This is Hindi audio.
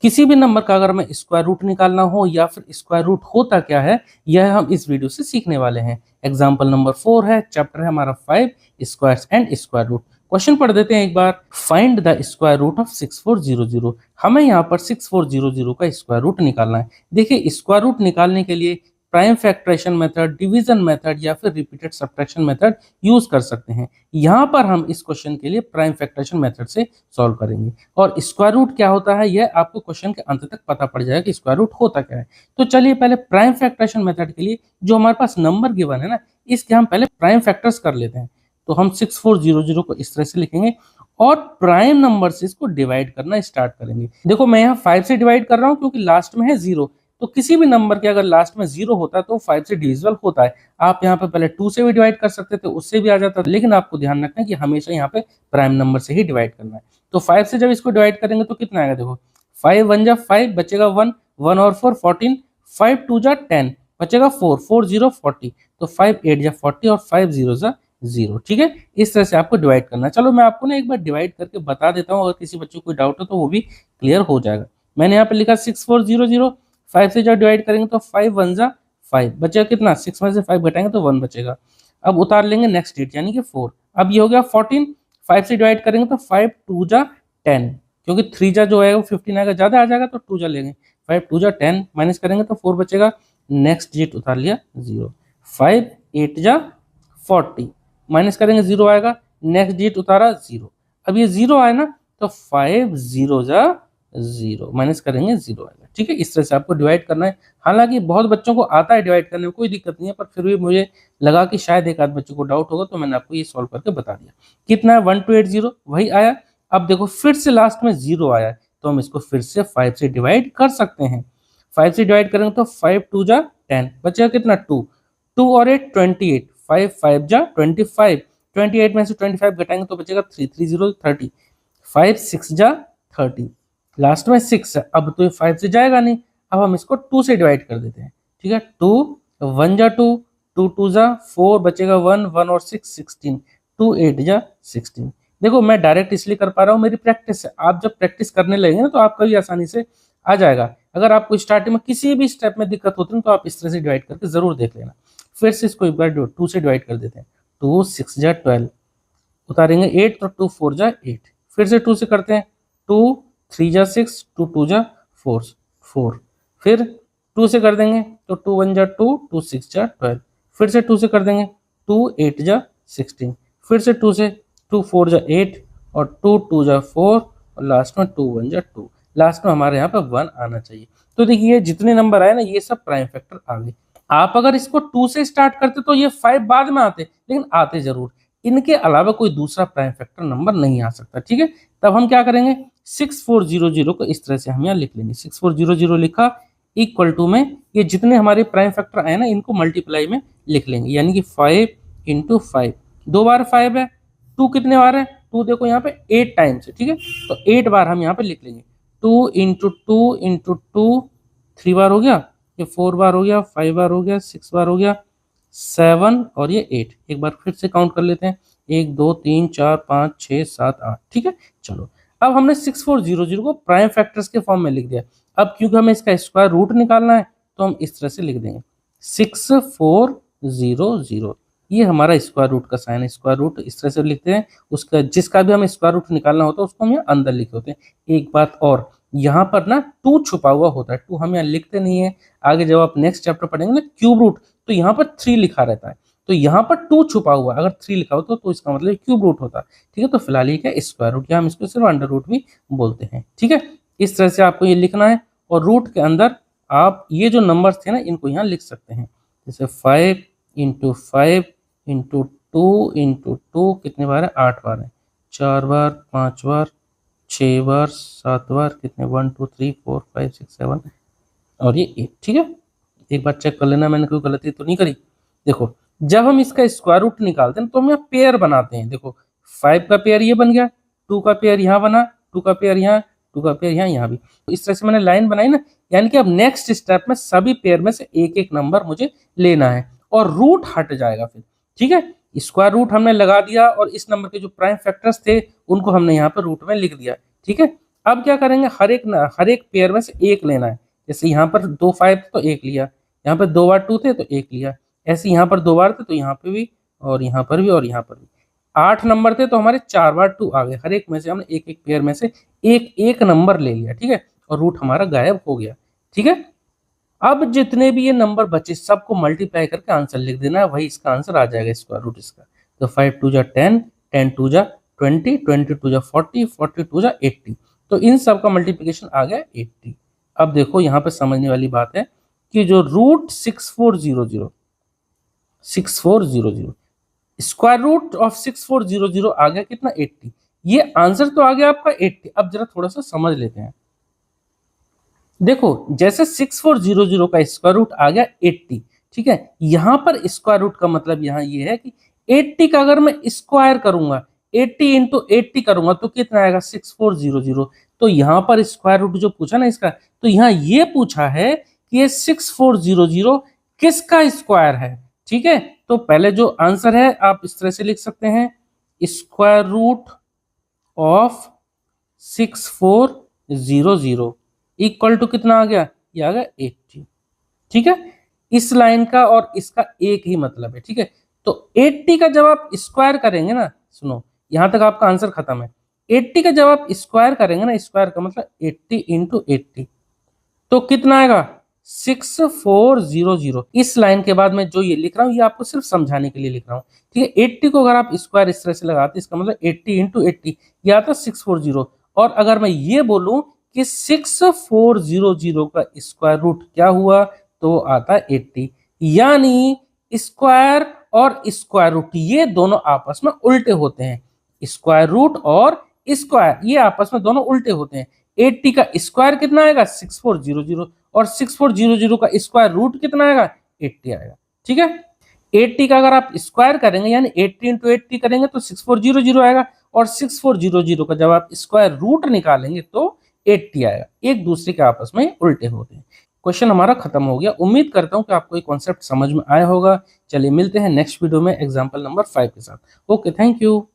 किसी भी नंबर का अगर हमें स्क्वायर रूट निकालना हो या फिर स्क्वायर रूट होता क्या है, यह हम इस वीडियो से सीखने वाले हैं। एग्जाम्पल नंबर 4 है, चैप्टर है हमारा 5 squares and square root. Question पढ़ देते हैं एक बार। Find the square root of 6400। हमें यहाँ पर 6400 का स्क्वायर रूट निकालना है। देखिए, स्क्वायर रूट निकालने के लिए prime factorisation method, division method या फिर रिपीटेड सब्ट्रैक्शन मेथड यूज कर सकते हैं। यहाँ पर हम इस क्वेश्चन के लिए प्राइम फैक्टराइजेशन मेथड से सॉल्व करेंगे। और स्क्वायर रूट क्या होता है यह आपको क्वेश्चन के अंत तक पता पड़ जाएगा कि स्क्वायर रूट होता क्या है। तो चलिए पहले प्राइम फैक्टराइजेशन मेथड के लिए जो हमारे पास नंबर गिवन है ना, इसके हम पहले प्राइम फैक्टर्स कर लेते हैं। तो हम 6400 को इस तरह से लिखेंगे और प्राइम नंबर से इसको डिवाइड करना स्टार्ट करेंगे। देखो, मैं यहाँ 5 से डिवाइड कर रहा हूँ क्योंकि लास्ट में है 0। तो किसी भी नंबर के अगर लास्ट में 0 होता है तो 5 से डिविजिबल होता है। आप यहाँ पे पहले 2 से भी डिवाइड कर सकते थे, उससे भी आ जाता है, लेकिन आपको ध्यान रखना है कि हमेशा यहाँ पे प्राइम नंबर से ही डिवाइड करना है। तो 5 से जब इसको डिवाइड करेंगे तो कितना आएगा, देखो 5 1 जा 5, बचेगा 1, 1 और 4 14, 5 2 जा 10, बचेगा 4, 4 0 40, तो 5 8 जा 40 और 5 0 जा 0। ठीक है, इस तरह से आपको डिवाइड करना है। चलो मैं आपको ना एक बार डिवाइड करके बता देता हूँ, अगर किसी बच्चे को कोई डाउट हो तो वो भी क्लियर हो जाएगा। मैंने यहाँ पे लिखा 6400, 5 से जब डिवाइड करेंगे तो 5 1 जा 5, बचेगा कितना, 6 में से 5 घटाएंगे तो 1 बचेगा। अब उतार लेंगे नेक्स्ट डिजिट यानी कि 4। अब ये हो गया 14, 5 से डिवाइड करेंगे तो 5 2 जा 10, क्योंकि 3 जा जो है वो 15 आएगा, ज्यादा आ जाएगा तो 2 जा लेंगे। 5 2 जा 10 माइनस करेंगे तो 4 बचेगा, नेक्स्ट डिजिट उतार लिया 0। 5 8 जा 40 माइनस करेंगे 0 आएगा, नेक्स्ट डिजिट उतारा 0। अब ये 0 आए ना तो 5 0 जा 0 माइनस करेंगे 0 आएगा। ठीक है, इस तरह से आपको डिवाइड करना है। हालांकि बहुत बच्चों को आता है डिवाइड करने में, कोई दिक्कत नहीं है, पर फिर भी मुझे लगा कि शायद एक आध बच्चों को डाउट होगा तो मैंने आपको ये सॉल्व करके बता दिया। कितना है, 1280 वही आया। अब देखो फिर से लास्ट में 0 आया है तो हम इसको फिर से 5 से डिवाइड कर सकते हैं। 5 से डिवाइड करेंगे तो 5 2 जा 10, बचेगा कितना 2, 2 और 8 28, 5 5 जा 25, 28 में से 25 घटाएंगे तो बचेगा 3, 3 0 30, 5 6 जा 30, लास्ट में 6 है। अब तो 5 से जाएगा नहीं, अब हम इसको 2 से डिवाइड कर देते हैं। ठीक है, 2 1 जा 2, 2 2 जा 4, बचेगा 1, 1 और 6 16, 2 8 जा 16। देखो मैं डायरेक्ट इसलिए कर पा रहा हूँ, मेरी प्रैक्टिस है। आप जब प्रैक्टिस करने लगेंगे ना तो आपका भी आसानी से आ जाएगा। अगर आपको स्टार्टिंग में किसी भी स्टेप में दिक्कत होती है तो आप इस तरह से डिवाइड करके जरूर देख लेना। फिर से इसको एक बार 2 से डिवाइड कर देते हैं। 2 6 जा 12, उतारेंगे 8 तो 2 4 जा 8, फिर से 2 से करते हैं। 2 3 जा 6, 2 2 जा 4 4, फिर 2 से कर देंगे तो 2 1 जा 2, 2 6 जा 12, फिर से 2 से कर देंगे 2 8 जा 16, फिर से 2 से 2 4 जा 8 और 2 2 जा 4 और लास्ट में 2 1 जा 2, लास्ट में हमारे यहाँ पे 1 आना चाहिए। तो देखिए जितने नंबर आए ना ये सब प्राइम फैक्टर आ गए। आप अगर इसको 2 से स्टार्ट करते तो ये 5 बाद में आते, लेकिन आते जरूर। इनके अलावा कोई दूसरा प्राइम फैक्टर नंबर नहीं आ सकता। ठीक है, तब हम क्या करेंगे, 6400 को इस तरह से हम यहाँ लिख लेंगे। 6400 लिखा, इक्वल टू में ये जितने हमारे प्राइम फैक्टर आए ना इनको मल्टीप्लाई में लिख लेंगे, यानी कि 5 इंटू 5, 2 बार 5 है, 2 कितने बार है, 2 देखो यहाँ पे 8 टाइम्स है। ठीक है, तो 8 बार हम यहाँ पे लिख लेंगे। 2 इंटू 2 इंटू 2 3 बार हो गया, ये 4 बार हो गया, 5 बार हो गया, 6 बार हो गया, 7 और ये 8। एक बार फिर से काउंट कर लेते हैं, 1 2 3 4 5 6 7 8। ठीक है, चलो अब हमने 6400 को प्राइम फैक्टर्स के फॉर्म में लिख दिया। अब क्योंकि हमें इसका स्क्वायर रूट निकालना है तो हम इस तरह से लिख देंगे 6400, ये हमारा स्क्वायर रूट का साइन है। स्क्वायर रूट इस तरह से लिखते हैं, उसका जिसका भी हमें स्क्वायर रूट निकालना होता है उसको हम यहाँ अंदर लिखे होते हैं। एक बात और, यहाँ पर ना 2 छुपा हुआ होता है, 2 हम यहाँ लिखते नहीं है। आगे जब आप नेक्स्ट चैप्टर पढ़ेंगे ना क्यूब रूट, तो यहाँ पर 3 लिखा रहता है, तो यहाँ पर 2 छुपा हुआ, अगर 3 लिखा होता तो इसका मतलब क्यूब रूट होता। ठीक है, तो फिलहाल ये क्या स्क्वायर रूट, या हम इसको सिर्फ अंडर रूट भी बोलते हैं। ठीक है, इस तरह से आपको ये लिखना है और रूट के अंदर आप ये जो नंबर्स थे ना इनको यहाँ लिख सकते हैं। जैसे 5 इंटू 5 इंटू 2 इंटू 2 कितने बार है, 8 बार है, 4 बार 5 बार 6 बार 7 बार, कितने 1 2 3 4 5 6 7 और ये 8। ठीक है, एक बार चेक कर लेना मैंने कोई गलती तो नहीं करी। देखो जब हम इसका स्क्वायर रूट निकालते हैं तो हम यहाँ पेयर बनाते हैं। देखो 5 का पेयर ये बन गया, 2 का पेयर यहाँ बना, 2 का पेयर यहाँ, 2 का पेयर यहाँ भी। तो इस तरह से मैंने लाइन बनाई ना, यानी कि अब नेक्स्ट स्टेप में सभी पेयर में से एक एक नंबर मुझे लेना है और रूट हट जाएगा फिर। ठीक है, स्क्वायर रूट हमने लगा दिया और इस नंबर के जो प्राइम फैक्टर्स थे उनको हमने यहाँ पर रूट में लिख दिया। ठीक है, अब क्या करेंगे, हर एक पेयर में से एक लेना है। जैसे यहाँ पर 2 5 थे तो एक लिया, यहाँ पर 2 बार 2 थे तो एक लिया, ऐसे यहाँ पर 2 बार थे तो यहाँ पे भी, और यहाँ पर भी, और यहाँ पर भी। 8 नंबर थे तो हमारे 4 बार 2 आ गए, हर एक में से हमने एक एक पेयर में से एक एक नंबर ले लिया, ठीक है, और रूट हमारा गायब हो गया, ठीक है। अब जितने भी ये नंबर बचे सबको मल्टीप्लाई करके आंसर लिख देना है, वही इसका आंसर आ जाएगा, स्क्वायर रूट इसका। तो 5 2 जा 10, 10 2 जा 20, 20 2 जा 40, 40 2 जा 80। तो इन सब का मल्टीप्लिकेशन आ गया 80। अब देखो यहाँ पे समझने वाली बात है कि जो रूट 6400 स्क्वायर रूट ऑफ 6400 आ गया कितना, 80। ये आंसर तो आ गया आपका 80। अब जरा थोड़ा सा समझ लेते हैं। देखो जैसे 6400 का स्क्वायर रूट आ गया 80, ठीक है, यहां पर स्क्वायर रूट का मतलब यहाँ ये है कि 80 का अगर मैं स्क्वायर करूंगा, 80 इंटू 80 करूंगा तो कितना आएगा, 6400। तो यहाँ पर स्क्वायर रूट जो पूछा ना इसका, तो यहाँ ये पूछा है कि ये 6400 किसका स्क्वायर है, ठीक है। तो पहले जो आंसर है आप इस तरह से लिख सकते हैं, square root of 6400 equal to कितना आ गया, ये आ गया 80, ठीक है। इस लाइन का और इसका एक ही मतलब है, ठीक है। तो 80 का जब आप स्क्वायर करेंगे ना, सुनो यहां तक आपका आंसर खत्म है। 80 का जब आप स्क्वायर करेंगे ना, स्क्वायर का मतलब 80 इंटू 80, तो कितना आएगा, 6400। इस लाइन के बाद मैं जो ये लिख रहा हूँ ये आपको सिर्फ समझाने के लिए लिख रहा हूँ, ठीक है। 80 को अगर आप स्क्वायर इस तरह से लगाते इसका मतलब 80 इंटू 80, ये आता 640। और अगर मैं ये बोलूं कि 6400 का स्क्वायर रूट क्या हुआ, तो आता 80। यानी स्क्वायर और स्क्वायर रूट ये दोनों आपस में उल्टे होते हैं, स्क्वायर रूट और स्क्वायर ये आपस में दोनों उल्टे होते हैं। 80 का स्क्वायर कितना आएगा, 6400, और 6400 का स्क्वायर रूट कितना आएगा, 80 आएगा, ठीक है। 80 का अगर आप स्क्वायर करेंगे यानी 80 इंटू 80 करेंगे तो 6400 आएगा, और 6400 का जब आप स्क्वायर रूट निकालेंगे तो 80 आएगा। एक दूसरे के आपस में उल्टे होते हैं। क्वेश्चन हमारा खत्म हो गया। उम्मीद करता हूं कि आपको ये कॉन्सेप्ट समझ में आया होगा। चलिए मिलते हैं नेक्स्ट वीडियो में एग्जाम्पल नंबर 5 के साथ। Okay, thank you.